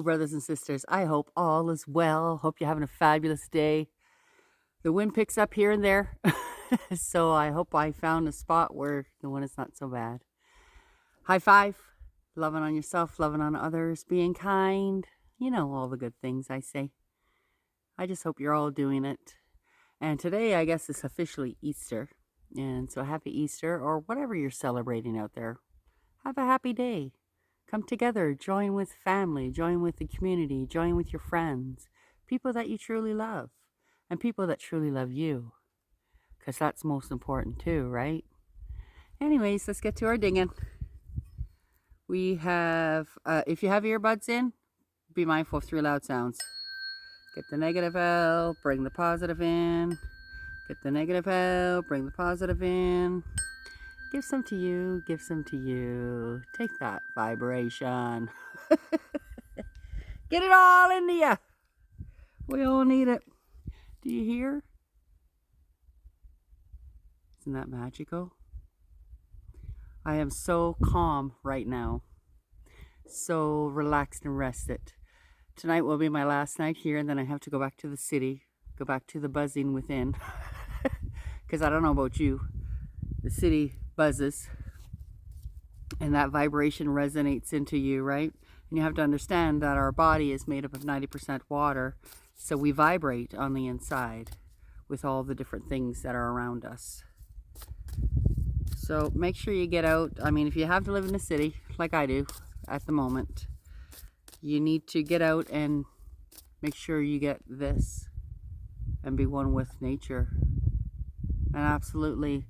brothers and sisters. I hope all is well. Hope you're having a fabulous day. The wind picks up here and there, so I hope I found a spot where the wind is not so bad. High five. Loving on yourself, loving on others, being kind. You know, all the good things I say. I just hope you're all doing it. And today, I guess, it's officially Easter. And so happy Easter, or whatever you're celebrating out there. Have a happy day. Come together, join with family, join with the community, join with your friends, people that you truly love, and people that truly love you. Because that's most important too, right? Anyways, let's get to our dinging. We have, if you have earbuds in, be mindful of 3 loud sounds. Get the negative out, bring the positive in. Get the negative out, bring the positive in. Give some to you, give some to you. Take that vibration. Get it all into you. We all need it. Do you hear? Isn't that magical? I am so calm right now. So relaxed and rested. Tonight will be my last night here, and then I have to go back to the city. Go back to the buzzing within. Because I don't know about you. The city buzzes and that vibration resonates into you, right? And you have to understand that our body is made up of 90% water, so we vibrate on the inside with all the different things that are around us. So make sure you get out. I mean, if you have to live in the city like I do at the moment, you need to get out and make sure you get this and be one with nature and absolutely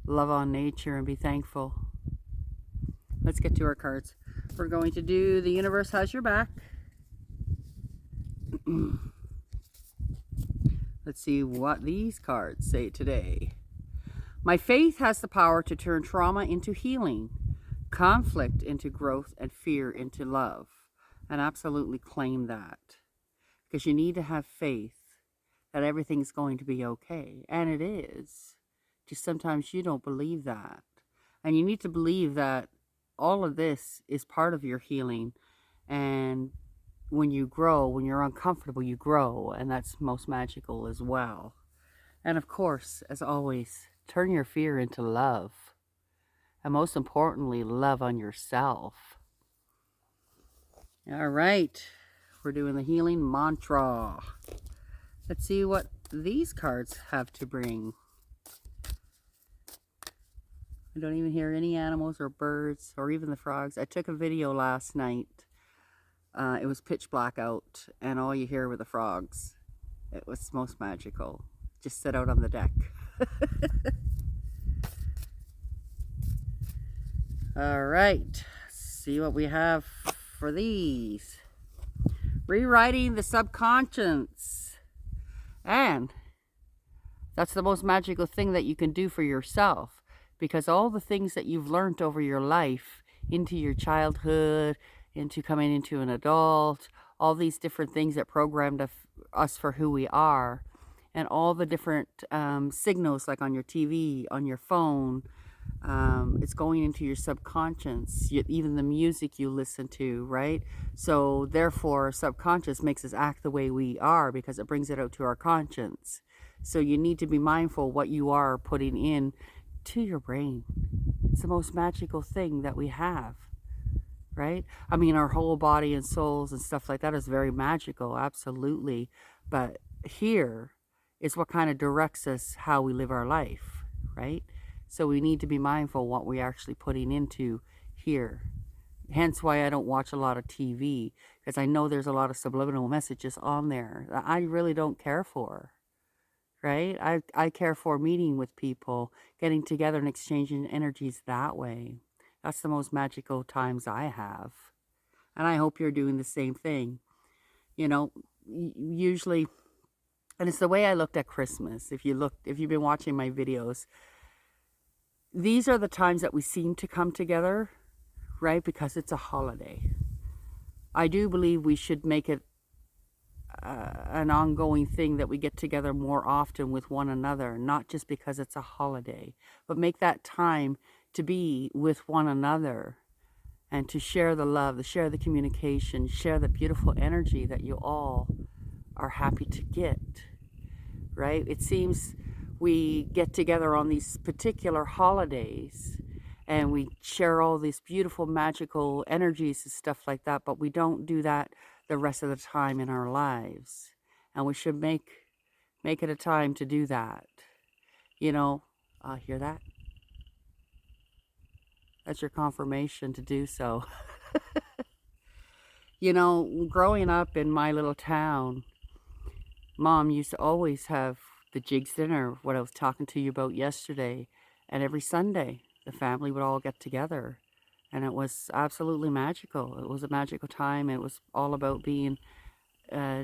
love on nature and be thankful. Let's get to our cards. We're going to do The Universe Has Your Back. Let's see what these cards say today. My faith has the power to turn trauma into healing, conflict into growth, and fear into love. And absolutely claim that. Because you need to have faith that everything's going to be okay. And it is. Just sometimes you don't believe that. And you need to believe that all of this is part of your healing. And when you grow, when you're uncomfortable, you grow. And that's most magical as well. And of course, as always, turn your fear into love. And most importantly, love on yourself. All right. We're doing the healing mantra. Let's see what these cards have to bring. I don't even hear any animals or birds or even the frogs. I took a video last night. It was pitch black out and all you hear were the frogs. It was most magical. Just sit out on the deck. All right. See what we have for these. Rewriting the subconscious. And that's the most magical thing that you can do for yourself. Because all the things that you've learned over your life, into your childhood, into coming into an adult, all these different things that programmed us for who we are, and all the different signals like on your TV, on your phone, it's going into your subconscious, even the music you listen to, right? So therefore, subconscious makes us act the way we are because it brings it out to our conscience. So you need to be mindful what you are putting in to your brain. It's the most magical thing that we have, right? I mean, our whole body and souls and stuff like that is very magical, absolutely. But here is what kind of directs us how we live our life, right? So we need to be mindful what we're actually putting into here. Hence why I don't watch a lot of TV, because I know there's a lot of subliminal messages on there that I really don't care for. Right? I care for meeting with people, getting together and exchanging energies that way. That's the most magical times I have. And I hope you're doing the same thing. You know, usually, and it's the way I looked at Christmas. If you've been watching my videos, these are the times that we seem to come together, right? Because it's a holiday. I do believe we should make it an ongoing thing that we get together more often with one another, not just because it's a holiday, but make that time to be with one another and to share the love, to share the communication, share the beautiful energy that you all are happy to get, right? It seems we get together on these particular holidays and we share all these beautiful magical energies and stuff like that, but we don't do that the rest of the time in our lives. And we should make it a time to do that. You know, hear that? That's your confirmation to do so. You know, growing up in my little town, Mom used to always have the jigs dinner, what I was talking to you about yesterday. And every Sunday, the family would all get together. And it was absolutely magical. It was a magical time. It was all about being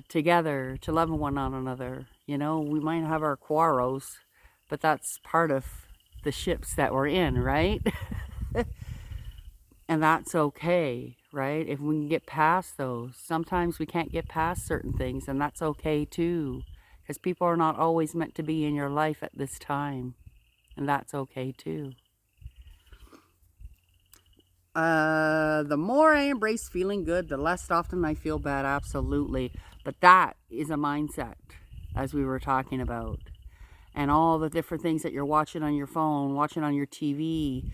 together, to love one another. You know, we might have our quarrels, but that's part of the ships that we're in, right? And that's okay, right? If we can get past those. Sometimes we can't get past certain things, and that's okay too. Because people are not always meant to be in your life at this time. And that's okay too. The more I embrace feeling good, the less often I feel bad, absolutely. But that is a mindset, as we were talking about. And all the different things that you're watching on your phone, watching on your TV,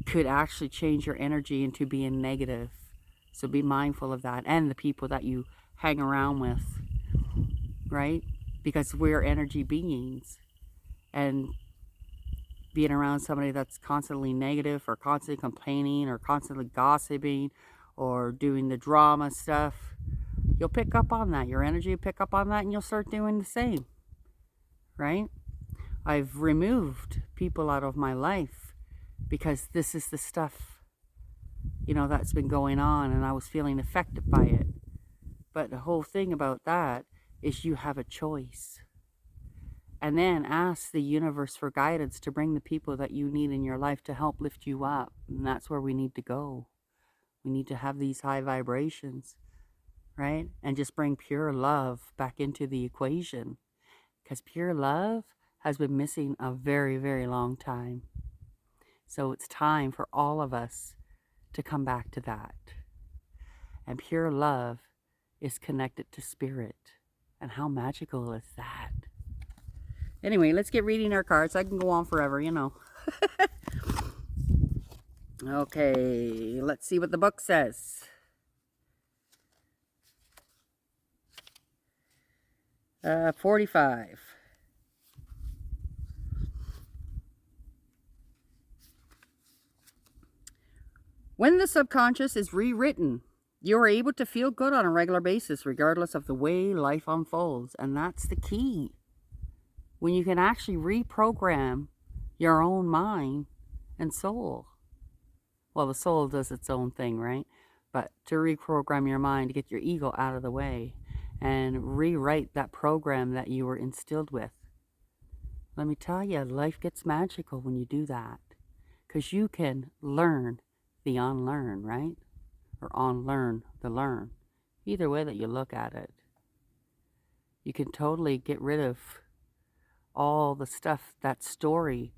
could actually change your energy into being negative. So be mindful of that, and the people that you hang around with, right? Because we're energy beings, and being around somebody that's constantly negative or constantly complaining or constantly gossiping or doing the drama stuff, you'll pick up on that. Your energy will pick up on that, and you'll start doing the same, right? I've removed people out of my life because this is the stuff, you know, that's been going on, and I was feeling affected by it. But the whole thing about that is you have a choice. And then ask the universe for guidance to bring the people that you need in your life to help lift you up. And that's where we need to go. We need to have these high vibrations, right? And just bring pure love back into the equation. Because pure love has been missing a very, very long time. So it's time for all of us to come back to that. And pure love is connected to spirit. And how magical is that? Anyway, let's get reading our cards. I can go on forever, you know. Okay, let's see what the book says. Uh, 45. When the subconscious is rewritten, you are able to feel good on a regular basis, regardless of the way life unfolds. And that's the key. When you can actually reprogram your own mind and soul. Well, the soul does its own thing, right? But to reprogram your mind, to get your ego out of the way and rewrite that program that you were instilled with. Let me tell you, life gets magical when you do that. Because you can learn the unlearn, right? Or unlearn the learn. Either way that you look at it. You can totally get rid of all the stuff, that story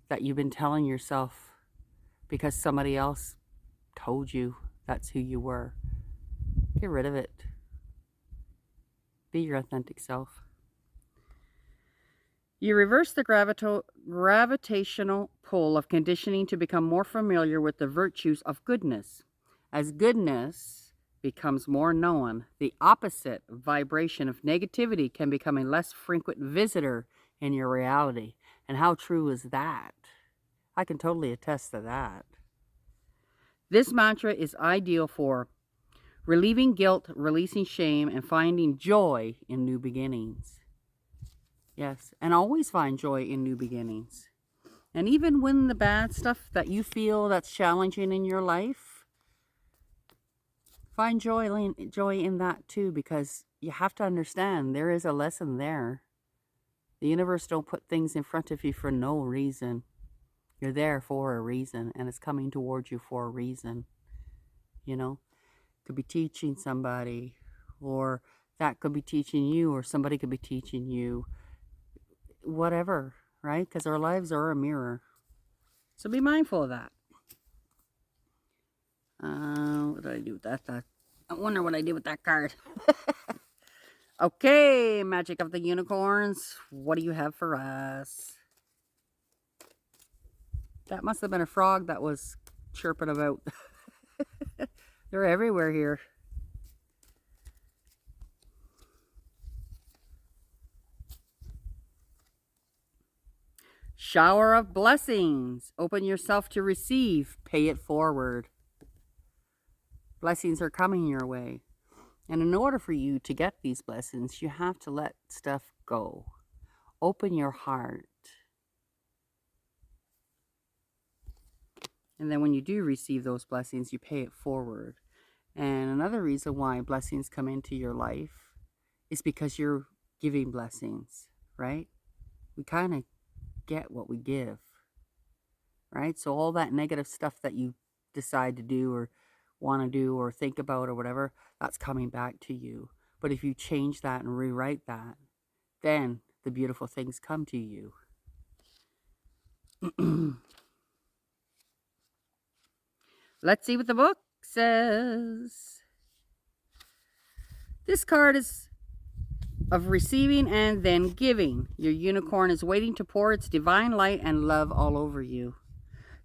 that you've been telling yourself because somebody else told you that's who you were. Get rid of it. Be your authentic self. You reverse the gravitational pull of conditioning to become more familiar with the virtues of goodness. As goodness becomes more known, the opposite vibration of negativity can become a less frequent visitor in your reality. And how true is that? I can totally attest to that. This mantra is ideal for relieving guilt, releasing shame, and finding joy in new beginnings. Yes, and always find joy in new beginnings. And even when the bad stuff that you feel that's challenging in your life, find joy in that too, because you have to understand there is a lesson there. The universe don't put things in front of you for no reason. You're there for a reason, and it's coming towards you for a reason. You know, could be teaching somebody, or that could be teaching you, or somebody could be teaching you. Whatever, right? Because our lives are a mirror. So be mindful of that. What did I do with that? I wonder what I did with that card. Okay, magic of the unicorns. What do you have for us? That must have been a frog that was chirping about. They're everywhere here. Shower of blessings. Open yourself to receive. Pay it forward. Blessings are coming your way. And in order for you to get these blessings, you have to let stuff go. Open your heart. And then when you do receive those blessings, you pay it forward. And another reason why blessings come into your life is because you're giving blessings, right? We kind of get what we give, right? So all that negative stuff that you decide to do or want to do or think about or whatever, that's coming back to you. But if you change that and rewrite that, then the beautiful things come to you. Let's see what the book says. This card is of receiving and then giving. Your unicorn is waiting to pour its divine light and love all over you.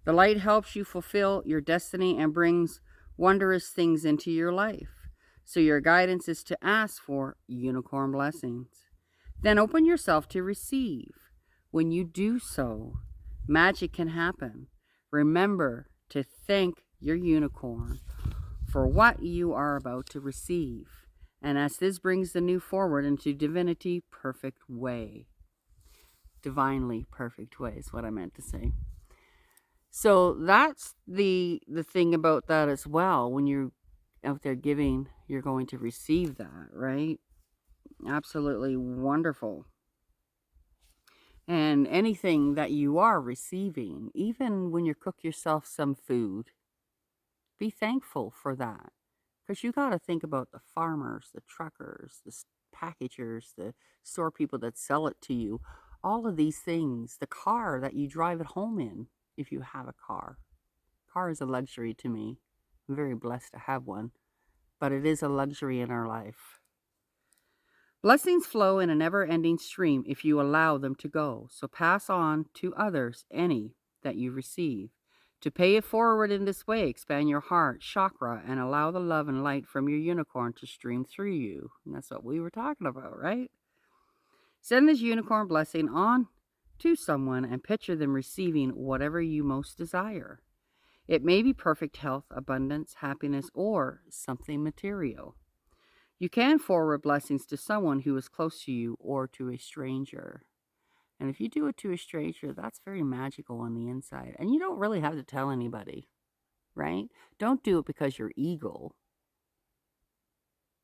The light helps you fulfill your destiny and brings wondrous things into your life. So your guidance is to ask for unicorn blessings. Then open yourself to receive. When you do so, magic can happen. Remember to thank your unicorn for what you are about to receive. And as this brings the new forward into divinity perfect way. Divinely perfect way is what I meant to say. So that's the thing about that as well. When you're out there giving, you're going to receive that, right? Absolutely wonderful. And anything that you are receiving, even when you cook yourself some food, be thankful for that. Because you got to think about the farmers, the truckers, the packagers, the store people that sell it to you. All of these things, the car that you drive it home in, if you have a car. Car is a luxury to me. I'm very blessed to have one. But it is a luxury in our life. Blessings flow in a never-ending stream if you allow them to go. So pass on to others any that you receive. To pay it forward in this way, expand your heart chakra and allow the love and light from your unicorn to stream through you. And that's what we were talking about, right? Send this unicorn blessing on to someone and picture them receiving whatever you most desire. It may be perfect health, abundance, happiness, or something material. You can forward blessings to someone who is close to you or to a stranger. And if you do it to a stranger, that's very magical on the inside. And you don't really have to tell anybody, right? Don't do it because you're ego.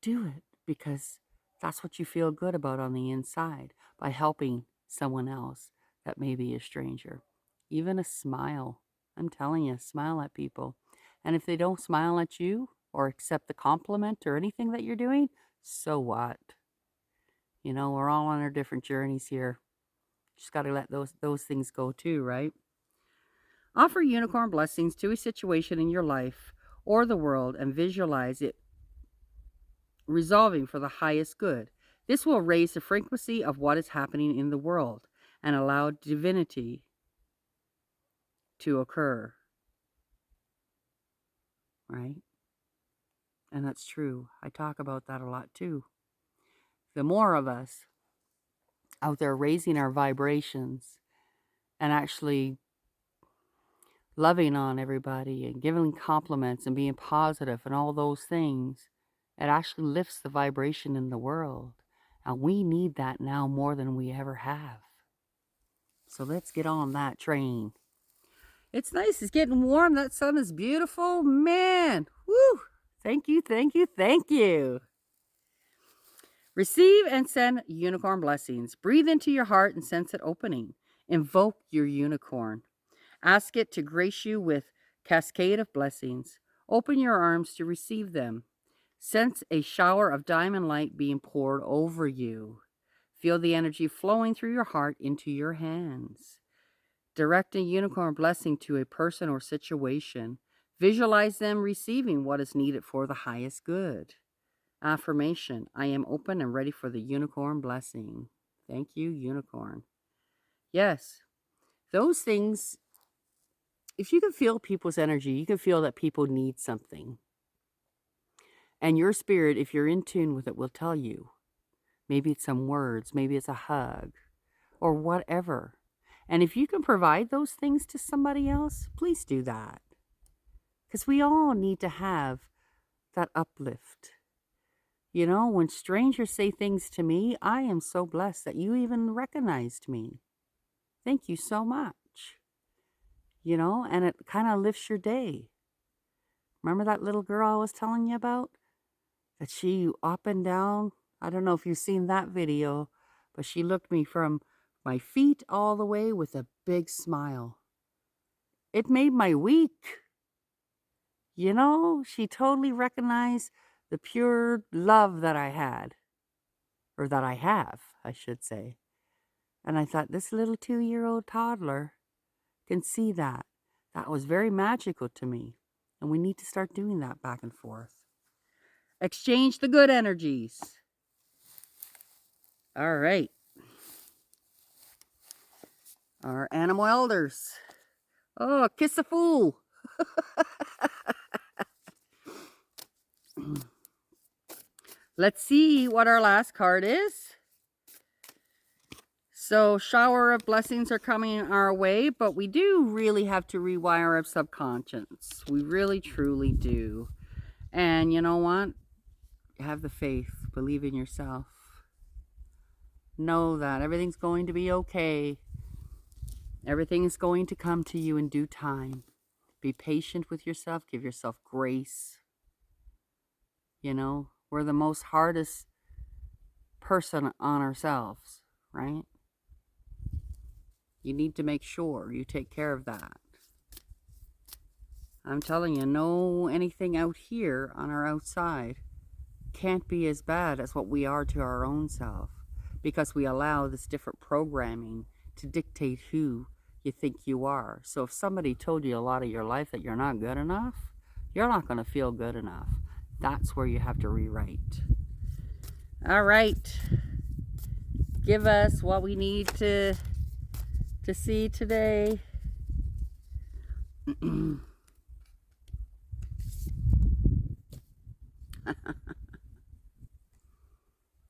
Do it because that's what you feel good about on the inside by helping someone else that may be a stranger. Even a smile. I'm telling you, smile at people. And if they don't smile at you or accept the compliment or anything that you're doing, so what? You know, we're all on our different journeys here. Just got to let those things go too, right? Offer unicorn blessings to a situation in your life or the world and visualize it resolving for the highest good. This will raise the frequency of what is happening in the world and allow divinity to occur. Right? And that's true. I talk about that a lot too. The more of us out there raising our vibrations and actually loving on everybody and giving compliments and being positive and all those things, it actually lifts the vibration in the world. And we need that now more than we ever have. So let's get on that train. It's nice. It's getting warm. That sun is beautiful. Man, woo! Thank you, thank you, thank you. Receive and send unicorn blessings. Breathe into your heart and sense it opening. Invoke your unicorn. Ask it to grace you with cascade of blessings. Open your arms to receive them. Sense a shower of diamond light being poured over you. Feel the energy flowing through your heart into your hands. Direct a unicorn blessing to a person or situation. Visualize them receiving what is needed for the highest good. Affirmation, I am open and ready for the unicorn blessing. Thank you, unicorn. Yes, those things, if you can feel people's energy, you can feel that people need something. And your spirit, if you're in tune with it, will tell you. Maybe it's some words, maybe it's a hug, or whatever. And if you can provide those things to somebody else, please do that. Because we all need to have that uplift. You know, when strangers say things to me, I am so blessed that you even recognized me. Thank you so much. You know, and it kind of lifts your day. Remember that little girl I was telling you about? That she up and down, I don't know if you've seen that video, but she looked me from my feet all the way with a big smile. It made my week. You know, she totally recognized the pure love that I had, or that I have, I should say. And I thought, this little 2-year-old toddler can see that. That was very magical to me. And we need to start doing that back and forth. Exchange the good energies. All right. Our animal elders. Oh, kiss a fool. Let's see what our last card is. So, shower of blessings are coming our way, but we do really have to rewire our subconscious. We really, truly do. And you know what? Have the faith. Believe in yourself. Know that everything's going to be okay. Everything is going to come to you in due time. Be patient with yourself. Give yourself grace. You know, we're the most hardest person on ourselves, right? You need to make sure you take care of that. I'm telling you, no anything out here on our outside can't be as bad as what we are to our own self, because we allow this different programming to dictate who you think you are. So if somebody told you a lot of your life that you're not good enough, you're not going to feel good enough. That's where you have to rewrite. All right. Give us what we need to see today.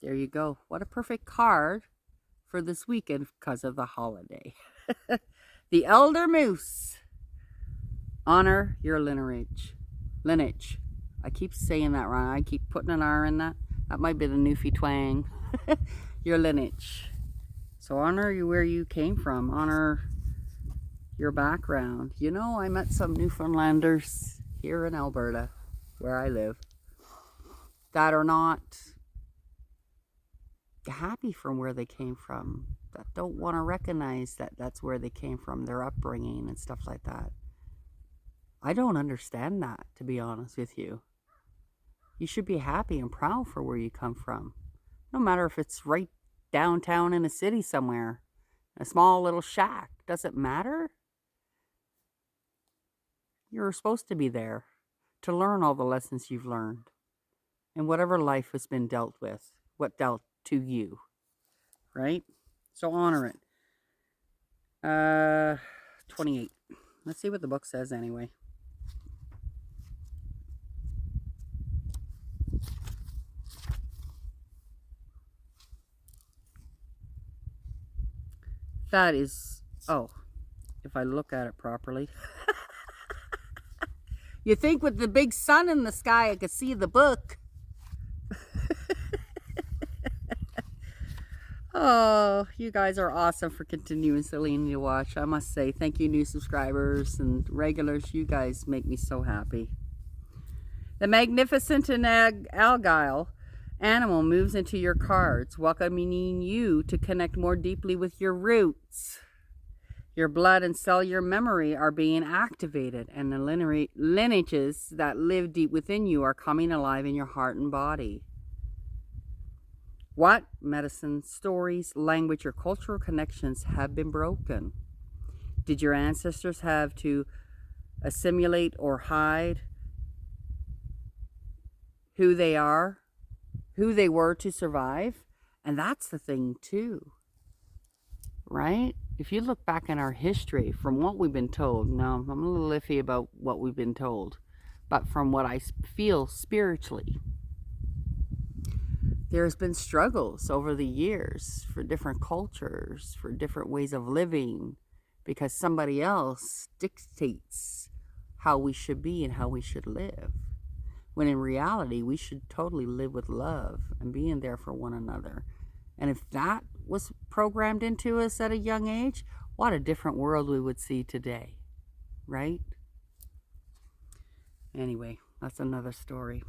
There you go. What a perfect card for this weekend because of the holiday. The Elder Moose. Honor your lineage. Lineage. I keep saying that wrong. I keep putting an R in that. That might be the Newfie twang. Your lineage. So honor you where you came from. Honor your background. You know, I met some Newfoundlanders here in Alberta, where I live, that are not happy from where they came from, that don't want to recognize that that's where they came from, their upbringing and stuff like that. I don't understand that, to be honest with you. You should be happy and proud for where you come from. No matter if it's right downtown in a city somewhere, a small little shack, doesn't matter. You're supposed to be there to learn all the lessons you've learned and whatever life has been dealt with, what dealt to you, right? So honor it. 28. Let's see what the book says anyway. That is, oh, if I look at it properly. You think with the big sun in the sky I could see the book. Oh, you guys are awesome for continuously to watch. I must say, thank you, new subscribers and regulars. You guys make me so happy. The magnificent and agile animal moves into your cards, welcoming you to connect more deeply with your roots. Your blood and cellular memory are being activated, and the lineages that live deep within you are coming alive in your heart and body. What medicine, stories, language, or cultural connections have been broken? Did your ancestors have to assimilate or hide who they are, who they were to survive. And that's the thing too, right? If you look back in our history, from what we've been told, now I'm a little iffy about what we've been told, but from what I feel spiritually, there's been struggles over the years for different cultures, for different ways of living, because somebody else dictates how we should be and how we should live. When in reality, we should totally live with love and being there for one another. And if that was programmed into us at a young age, what a different world we would see today, right? Anyway, that's another story.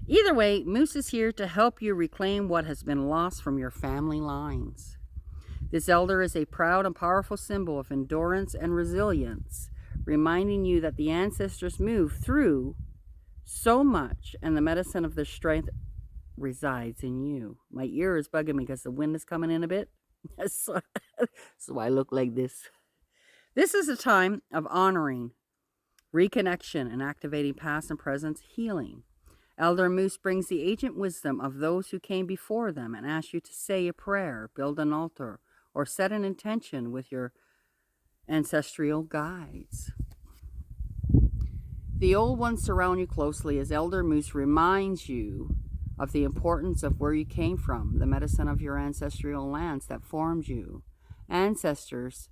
Either way, Moose is here to help you reclaim what has been lost from your family lines. This elder is a proud and powerful symbol of endurance and resilience, reminding you that the ancestors moved through so much, and the medicine of their strength resides in you. My ear is bugging me because the wind is coming in a bit. So I look like this. This is a time of honoring, reconnection, and activating past and present healing. Elder Moose brings the ancient wisdom of those who came before them and asks you to say a prayer, build an altar, or set an intention with your ancestral guides. The old ones surround you closely as Elder Moose reminds you of the importance of where you came from, the medicine of your ancestral lands that formed you, ancestors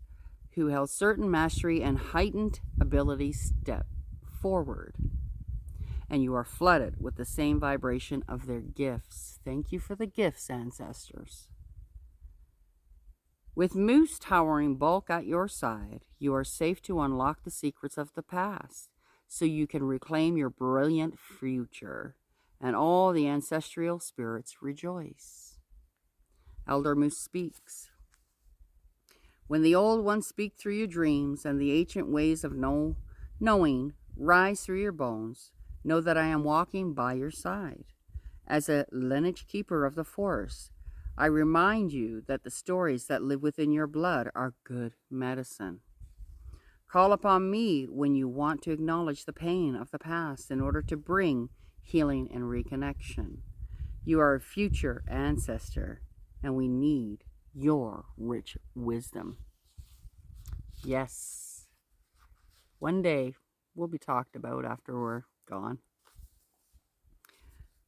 who held certain mastery and heightened ability step forward. And you are flooded with the same vibration of their gifts. Thank you for the gifts, ancestors. With Moose towering bulk at your side, you are safe to unlock the secrets of the past, so you can reclaim your brilliant future, and all the ancestral spirits rejoice. Elder Moose speaks. When the old ones speak through your dreams, and the ancient ways of knowing rise through your bones, know that I am walking by your side. As a lineage keeper of the forest, I remind you that the stories that live within your blood are good medicine. Call upon me when you want to acknowledge the pain of the past in order to bring healing and reconnection. You are a future ancestor, and we need your rich wisdom. Yes, one day we'll be talked about after we're gone.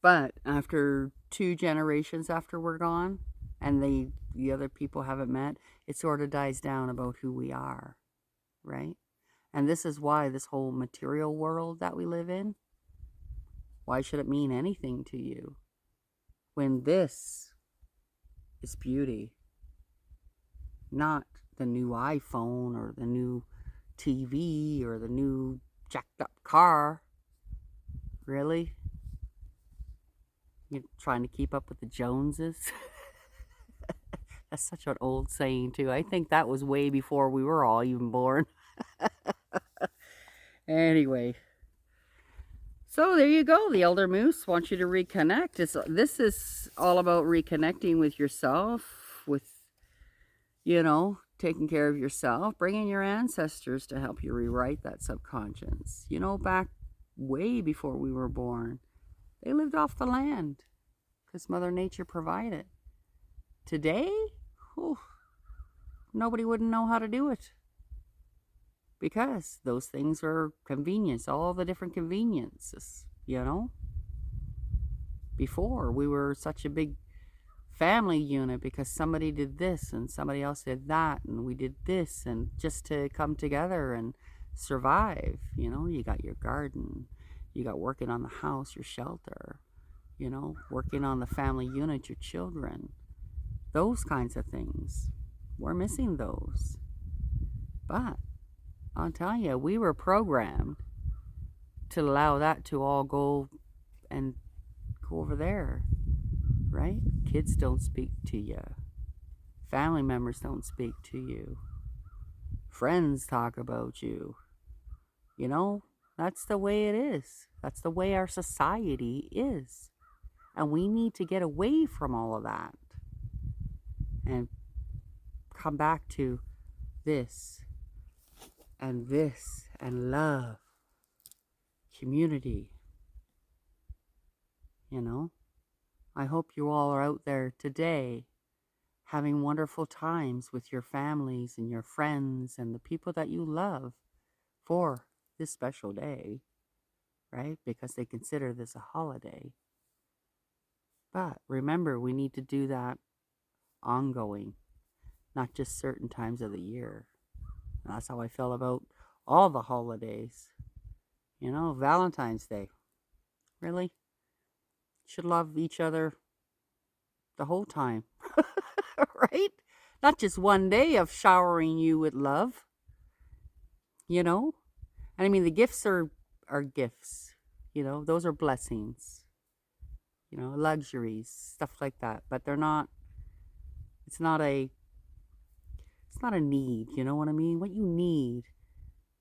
But after 2 generations after we're gone, and the other people haven't met, it sort of dies down about who we are, right? And this is why this whole material world that we live in, why should it mean anything to you when this is beauty? Not the new iPhone or the new TV or the new jacked up car. Really? You're trying to keep up with the Joneses? That's such an old saying too. I think that was way before we were all even born. Anyway, so there you go. The Elder Moose wants you to reconnect. This is all about reconnecting with yourself, with, taking care of yourself, bringing your ancestors to help you rewrite that subconscious. Back way before we were born, they lived off the land because Mother Nature provided. Today, nobody wouldn't know how to do it because those things are convenience, all the different conveniences, Before, we were such a big family unit because somebody did this and somebody else did that and we did this, and just to come together and survive. You got your garden, you got working on the house, your shelter, working on the family unit, your children, those kinds of things. We're missing those. But I'll tell you, we were programmed to allow that to all go over there, right? Kids don't speak to you. Family members don't speak to you. Friends talk about you. That's the way it is. That's the way our society is. And we need to get away from all of that and come back to this and this and love, community, you know. I hope you all are out there today having wonderful times with your families and your friends and the people that you love for this special day, right? Because they consider this a holiday. But remember, we need to do that ongoing, not just certain times of the year. And that's how I feel about all the holidays. You know, Valentine's Day. Really? Should love each other the whole time. Right? Not just one day of showering you with love, you know? And I mean, the gifts are gifts, you know? Those are blessings, you know, luxuries, stuff like that. But they're not, it's not a, it's not a need, you know what I mean? What you need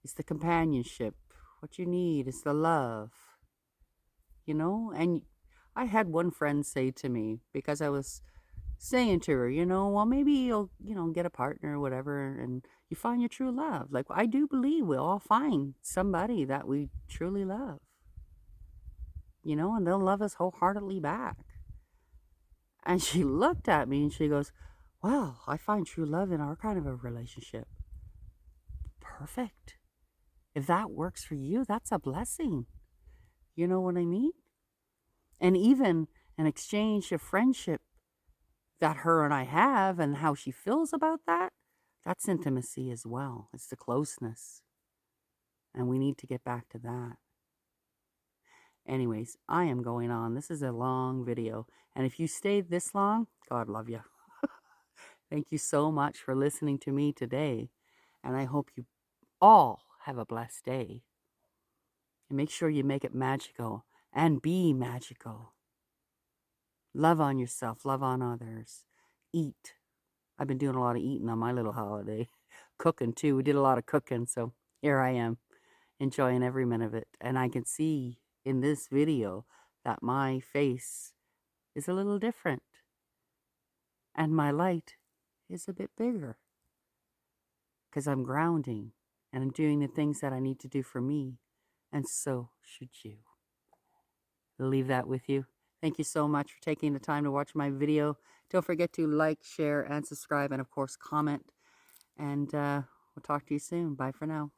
is the companionship. What you need is the love, you know? And I had one friend say to me, because I was saying to her, you know, well, maybe you'll, you know, get a partner or whatever, and you find your true love. Like, I do believe we'll all find somebody that we truly love, you know, and they'll love us wholeheartedly back. And she looked at me and she goes, well, I find true love in our kind of a relationship. Perfect. If that works for you, that's a blessing. You know what I mean? And even an exchange of friendship that her and I have and how she feels about that, that's intimacy as well. It's the closeness. And we need to get back to that. Anyways, I am going on. This is a long video. And if you stayed this long, God love you. Thank you so much for listening to me today. And I hope you all have a blessed day. And make sure you make it magical and be magical. Love on yourself, love on others. Eat. I've been doing a lot of eating on my little holiday. Cooking too. We did a lot of cooking, so here I am, enjoying every minute of it. And I can see in this video that my face is a little different. And my light is a bit bigger. Because I'm grounding and I'm doing the things that I need to do for me. And so should you. I'll leave that with you. Thank you so much for taking the time to watch my video. Don't forget to like, share, and subscribe, and of course, comment. And we'll talk to you soon. Bye for now.